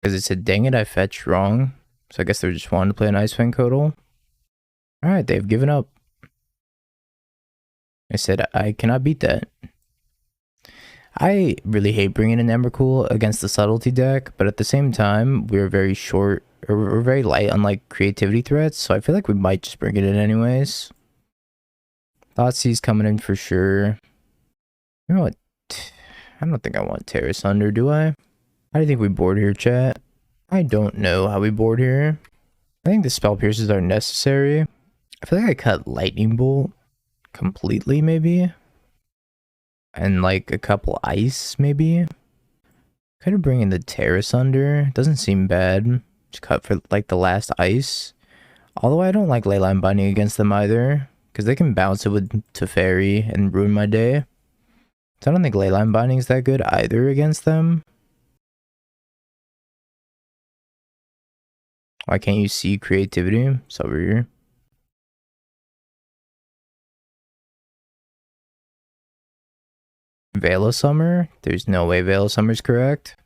[SPEAKER 1] Because it said, dang it, I fetched wrong. So I guess they just wanted to play an Ice Fang Codal. Alright, they've given up. I said, I cannot beat that. I really hate bringing in Emrakul against the Subtlety deck, but at the same time, we're very short, or we're very light on like creativity threats, so I feel like we might just bring it in anyways. Thoughtseize coming in for sure. You know what? I don't think I want Terrace Under, do I? How do you think we board here, chat? I don't know how we board here. I think the Spell Pierces are necessary. I feel like I cut Lightning Bolt completely, maybe. And like a couple Ice, maybe. Could have bring in the Terrace Under. Doesn't seem bad. Just cut for like the last Ice. Although I don't like Leyline Binding against them either, because they can bounce it with Teferi and ruin my day. So I don't think Leyline Binding is that good either against them. Why can't you see creativity? It's over here. Veil of Summer? There's no way Veil of Summer is correct.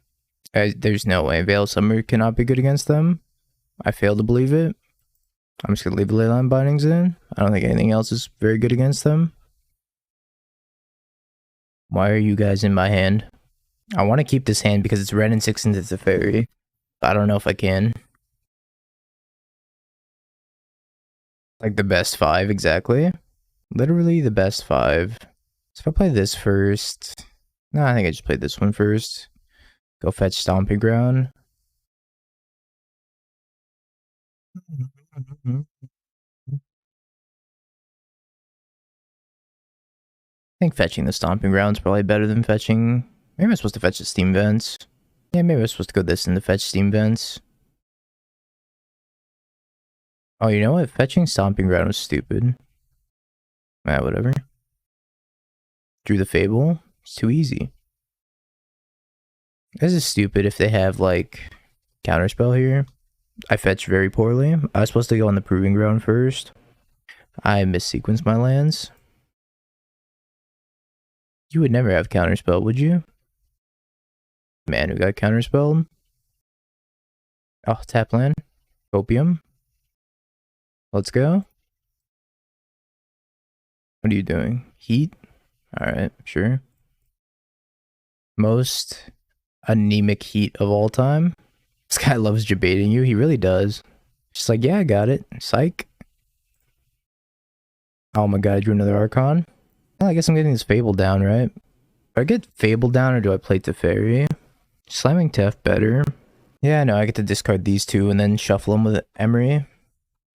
[SPEAKER 1] There's no way Veil of Summer cannot be good against them. I fail to believe it. I'm just gonna leave the Leyline Bindings in. I don't think anything else is very good against them. Why are you guys in my hand? I want to keep this hand because it's red and 6 and it's a fairy. I don't know if I can. Like the best 5, exactly. Literally the best 5. So if I play this first... No, I think I just played this one first. Go fetch Stomping Ground. I think fetching the Stomping Ground is probably better than fetching... Maybe I'm supposed to fetch the Steam Vents. Yeah, maybe I'm supposed to go this and to fetch Steam Vents. Oh, you know what? Fetching Stomping Ground was stupid. Ah, whatever. Drew the Fable. It's too easy. This is stupid if they have, like, Counterspell here. I fetch very poorly. I was supposed to go on the Proving Ground first. I missequenced my lands. You would never have Counterspell, would you? Man who got Counterspelled. Oh, tap land. Copium. Let's go. What are you doing? Heat? Alright, sure. Most anemic heat of all time. This guy loves debating you. He really does. Just like, yeah, I got it. Psych. Oh my god, I drew another Archon. Well, I guess I'm getting this Fable down, right? Do I get Fable down or do I play Teferi? Slamming Tef better. Yeah, no, I get to discard these two and then shuffle them with Emery.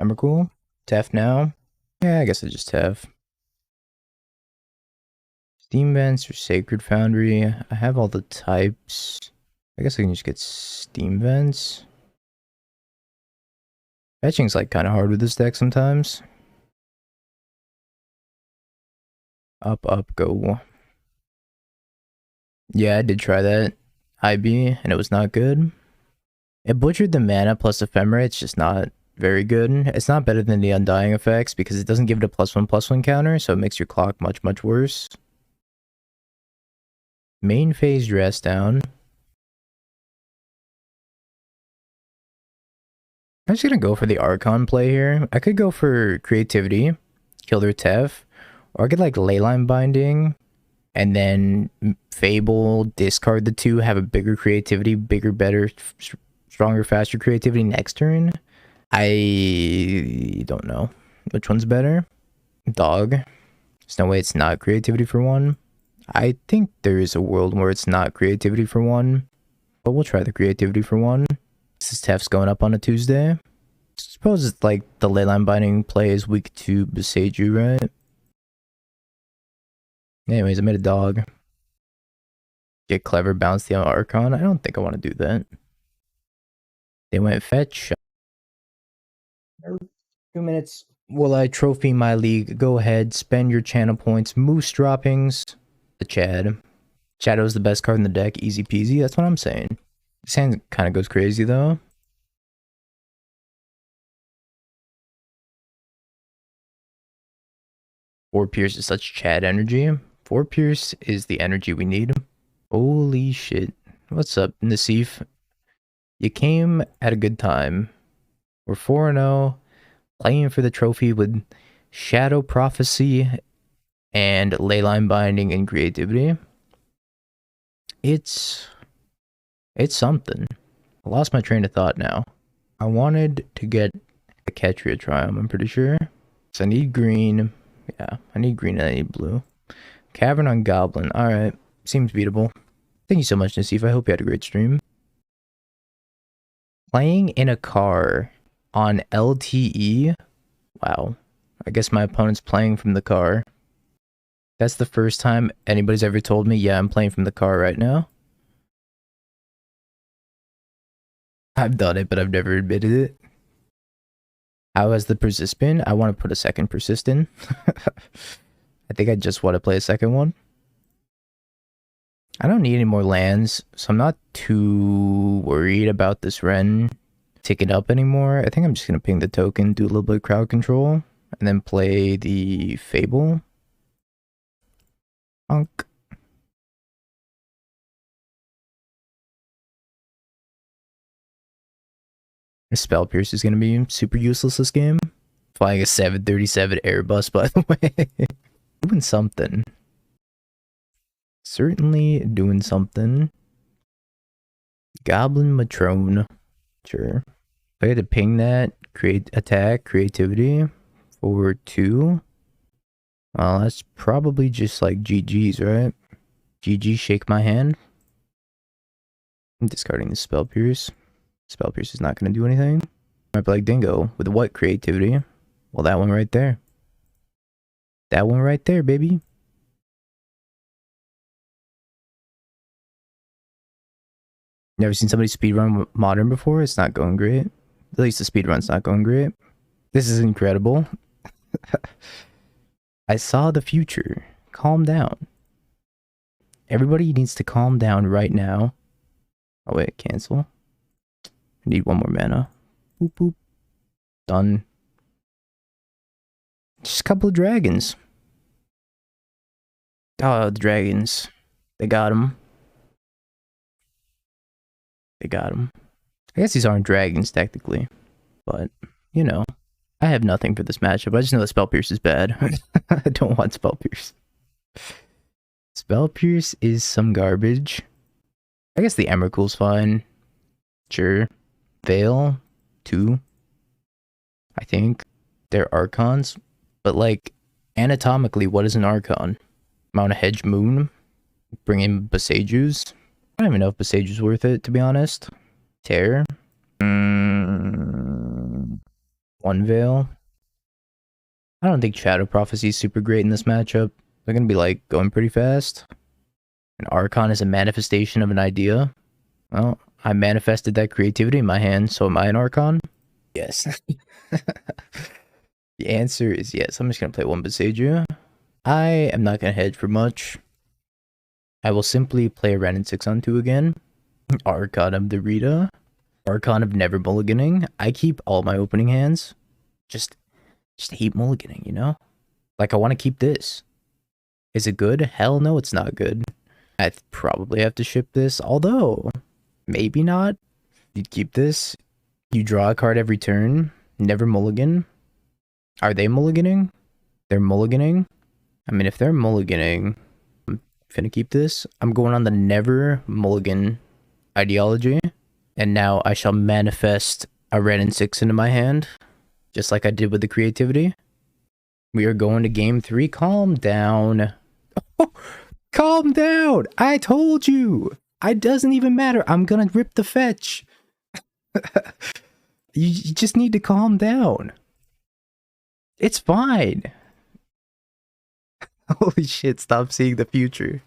[SPEAKER 1] Emrakul. Tef now. Yeah, I guess I just Tef. Steam Vents or Sacred Foundry. I have all the types. I guess I can just get Steam Vents. Fetching's like kind of hard with this deck sometimes. Up, up, go. Yeah, I did try that. IB, and it was not good. It butchered the mana plus Ephemera. It's just not very good. It's not better than the Undying effects because it doesn't give it a +1/+1 counter, so it makes your clock much, much worse. Main phase dress down. I'm just gonna go for the Archon play here. I could go for creativity, kill their Tef, or I could like Leyline Binding, and then Fable, discard the two, have a bigger creativity, bigger, better, stronger, faster creativity next turn. I don't know which one's better. Dog. There's no way it's not creativity for one. I think there is a world where it's not creativity for one, but we'll try the creativity for one. This is Tef's going up on a Tuesday. I suppose it's like the Leyline Binding play is week 2 Beseju, right? Anyways, I made a dog. Get clever, bounce the Archon. I don't think I want to do that. They went fetch. 2 minutes. Will I trophy my league? Go ahead, spend your channel points. Moose droppings. The Chad. Shadow's the best card in the deck. Easy peasy. That's what I'm saying. This hand kind of goes crazy though. Four Pierce is such Chad energy. 4 Pierce is the energy we need. Holy shit. What's up, Nassif? You came at a good time. We're 4-0, playing for the trophy with Shadow Prophecy and Leyline Binding and creativity. It's something. I lost my train of thought now. I wanted to get a Ketria Triumph, I'm pretty sure. So I need green. Yeah, I need green and I need blue. Cavern on Goblin. Alright, seems beatable. Thank you so much, Nassif. I hope you had a great stream. Playing in a car on LTE. Wow. I guess my opponent's playing from the car. That's the first time anybody's ever told me, yeah, I'm playing from the car right now. I've done it, but I've never admitted it. How has the persist been? I want to put a second persist in. I think I just want to play a second one. I don't need any more lands, so I'm not too worried about this Ren ticking up anymore. I think I'm just going to ping the token, do a little bit of crowd control, and then play the Fable. Unk. Spell Pierce is going to be super useless this game. Flying a 737 Airbus, by the way. Doing something. Certainly doing something. Goblin Matrone. Sure. I had to ping that. Create attack, creativity for 2. Well, that's probably just like GG's, right? GG, shake my hand. I'm discarding the Spell Pierce. Spell Pierce is not going to do anything. Might be like Dingo with what creativity? Well, that one right there. That one right there, baby. Never seen somebody speedrun Modern before? It's not going great. At least the speedrun's not going great. This is incredible. I saw the future. Calm down. Everybody needs to calm down right now. Oh wait, cancel. I need one more mana. Boop boop. Done. Just a couple of dragons. Oh, the dragons. They got him. They got him. I guess these aren't dragons technically, but you know, I have nothing for this matchup. I just know that Spell Pierce is bad. I don't want Spell Pierce. Spell Pierce is some garbage. I guess the Emrakul's fine. Sure. Veil, 2. I think. They're Archons. But like, anatomically, what is an Archon? Mount a Hedge Moon? Bring in Besagers? I don't even know if Besagers worth it, to be honest. Tear? 1 Veil? I don't think Shadow Prophecy is super great in this matchup. They're gonna be like, going pretty fast. An Archon is a manifestation of an idea. Well, I manifested that creativity in my hand, so am I an Archon? Yes. The answer is yes. I'm just gonna play 1 Besager. I am not gonna hedge for much. I will simply play a Ren and 6 on 2 again. Archon of the Rita. Archon of Never Mulliganing. I keep all my opening hands. Just hate mulliganing, you know? Like, I want to keep this. Is it good? Hell no, it's not good. I probably have to ship this, although, maybe not. You'd keep this. You draw a card every turn. Never mulligan. Are they mulliganing? They're mulliganing? I mean, if they're mulliganing, I'm gonna keep this. I'm going on the never mulligan ideology. And now I shall manifest a Ren and 6 into my hand. Just like I did with the creativity. We are going to game 3. Calm down. Oh, calm down. I told you. It doesn't even matter. I'm gonna rip the fetch. You just need to calm down. It's fine. Holy shit, stop seeing the future.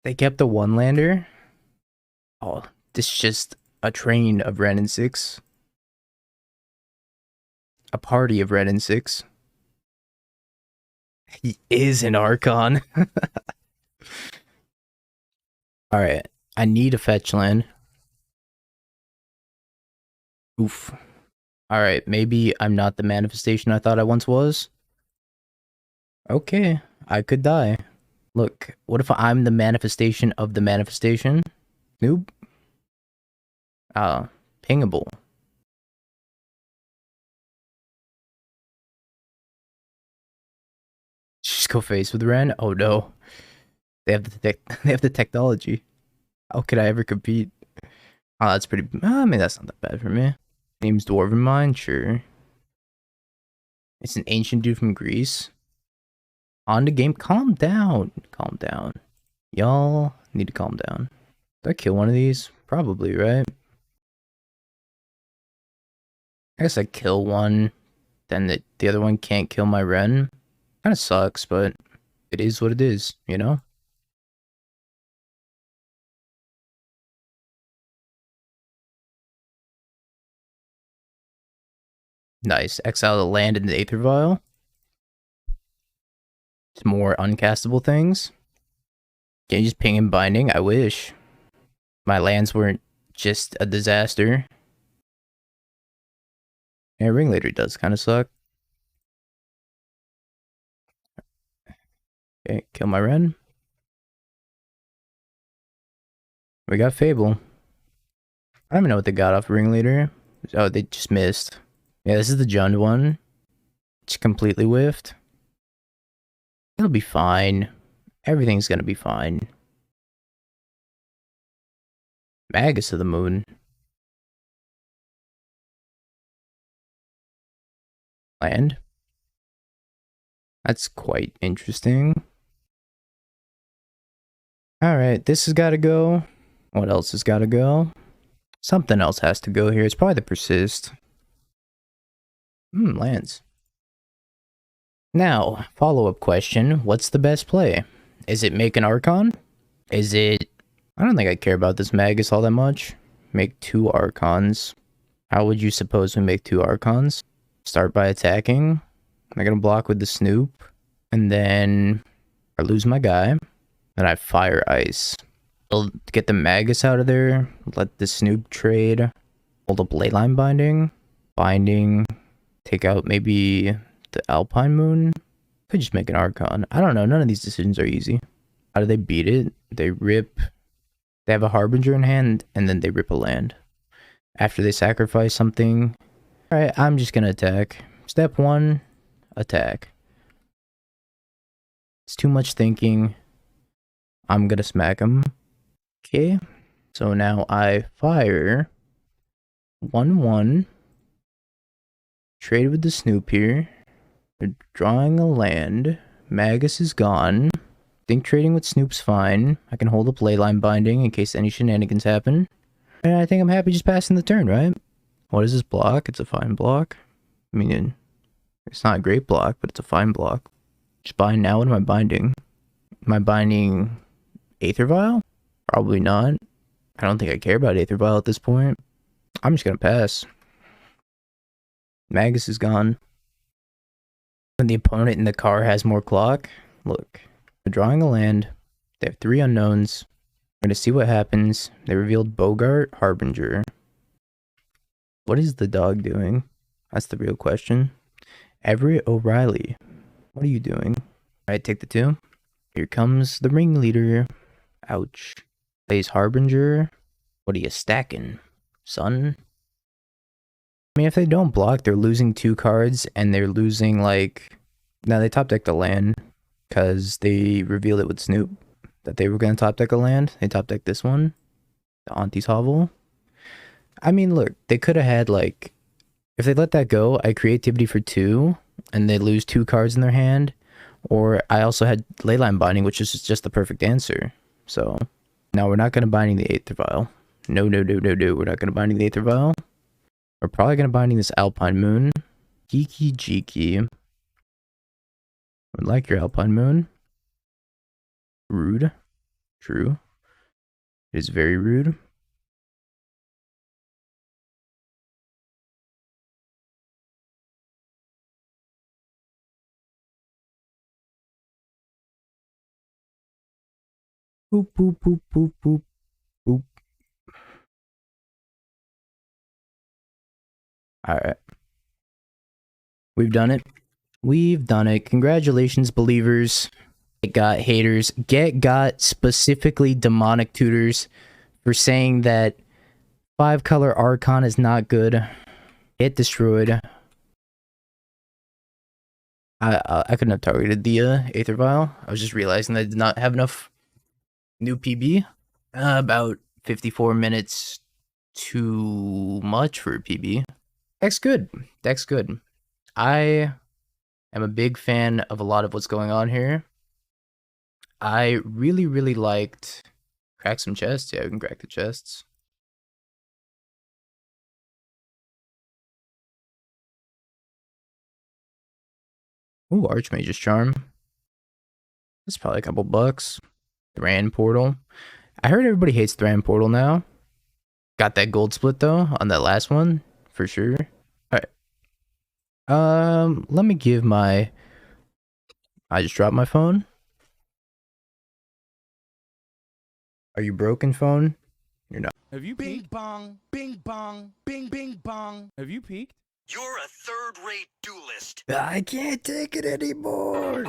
[SPEAKER 1] They kept the 1-lander. Oh, this is just a train of Ren and 6. A party of Ren and 6. He is an Archon. Alright, I need a fetch land. Oof. Alright, maybe I'm not the manifestation I thought I once was. Okay, I could die. Look, what if I'm the manifestation of the manifestation? Noob? Pingable. Just go face with Ren? Oh no. They have the technology. How could I ever compete? Oh, that's pretty. I mean, that's not that bad for me. Name's Dwarven Mine, sure. It's an ancient dude from Greece. On the game, calm down. Calm down. Y'all need to calm down. Did I kill one of these? Probably, right? I guess I kill one, then the other one can't kill my Ren. Kind of sucks, but it is what it is, you know? Nice. Exile the land in the Aether Vial. Some more uncastable things. Can you just ping and binding? I wish. My lands weren't just a disaster. Yeah, Ringleader does kind of suck. Okay, kill my Ren. We got Fable. I don't even know what they got off Ringleader. Oh, they just missed. Yeah, this is the Jund one. It's completely whiffed. It'll be fine. Everything's gonna be fine. Magus of the Moon. Land. That's quite interesting. Alright, this has gotta go. What else has gotta go? Something else has to go here. It's probably the Persist. Lands. Now, follow-up question. What's the best play? Is it make an Archon? Is it... I don't think I care about this Magus all that much. Make 2 Archons. How would you suppose we make 2 Archons? Start by attacking. I'm gonna block with the Snoop. And then I lose my guy. Then I Fire Ice. I'll get the Magus out of there. Let the Snoop trade. Hold up Leyline Binding. Binding. Take out maybe the Alpine Moon. Could just make an Archon. I don't know. None of these decisions are easy. How do they beat it? They rip. They have a Harbinger in hand, and then they rip a land. After they sacrifice something. Alright, I'm just gonna attack. Step 1, attack. It's too much thinking. I'm gonna smack him. Okay. So now I fire 1/1. Trade with the Snoop here. They're drawing a land. Magus is gone. Think trading with Snoop's fine. I can hold up Leyline Binding in case any shenanigans happen. And I think I'm happy just passing the turn, right? What is this block? It's a fine block. I mean, it's not a great block, but it's a fine block. Just bind now. What am I binding? Am I binding Aether Vial? Probably not. I don't think I care about Aether Vial at this point. I'm just gonna pass. Magus is gone. When the opponent in the car has more clock, look, they're drawing a land. They have 3 unknowns. We're gonna see what happens. They revealed Bogart, Harbinger. What is the dog doing? That's the real question. Everett O'Reilly, what are you doing? Alright, take the 2. Here comes the ringleader. Ouch. Plays Harbinger. What are you stacking, son? I mean, if they don't block, they're losing 2 cards, and they're losing, like... Now, they top decked a land, because they revealed it with Snoop, that they were going to top deck a land. They top decked this one, the Auntie's Hovel. I mean, look, they could have had, like... If they let that go, I creativity for 2, and they lose 2 cards in their hand. Or I also had Leyline Binding, which is just the perfect answer. So, now we're not going to binding the Aether Vial. No, no, no, no, no. We're not going to binding the Aether Vial. We're probably going to binding this Alpine Moon. Geeky Jeeky. Would like your Alpine Moon. Rude. True. It is very rude. Boop, boop, boop, boop, boop, boop. Alright. We've done it. We've done it. Congratulations, believers. Get got haters. Get got specifically demonic tutors for saying that 5-color Archon is not good. Get destroyed. I couldn't have targeted the Aether Vial. I was just realizing that I did not have enough new PB. About 54 minutes too much for a PB. Deck's good. Deck's good. I am a big fan of a lot of what's going on here. I really, really liked... Crack some chests? Yeah, we can crack the chests. Ooh, Archmage's Charm. That's probably a couple bucks. Thran Portal. I heard everybody hates Thran Portal now. Got that gold split though on that last one for sure. Alright. Let me give my... I just dropped my phone. Are you broken, phone? You're not.
[SPEAKER 2] Have you
[SPEAKER 3] Bing
[SPEAKER 2] peeked?
[SPEAKER 3] bong, bing bong, bing bing bong.
[SPEAKER 2] Have you peeked?
[SPEAKER 3] You're a third-rate duelist.
[SPEAKER 1] I can't take it anymore.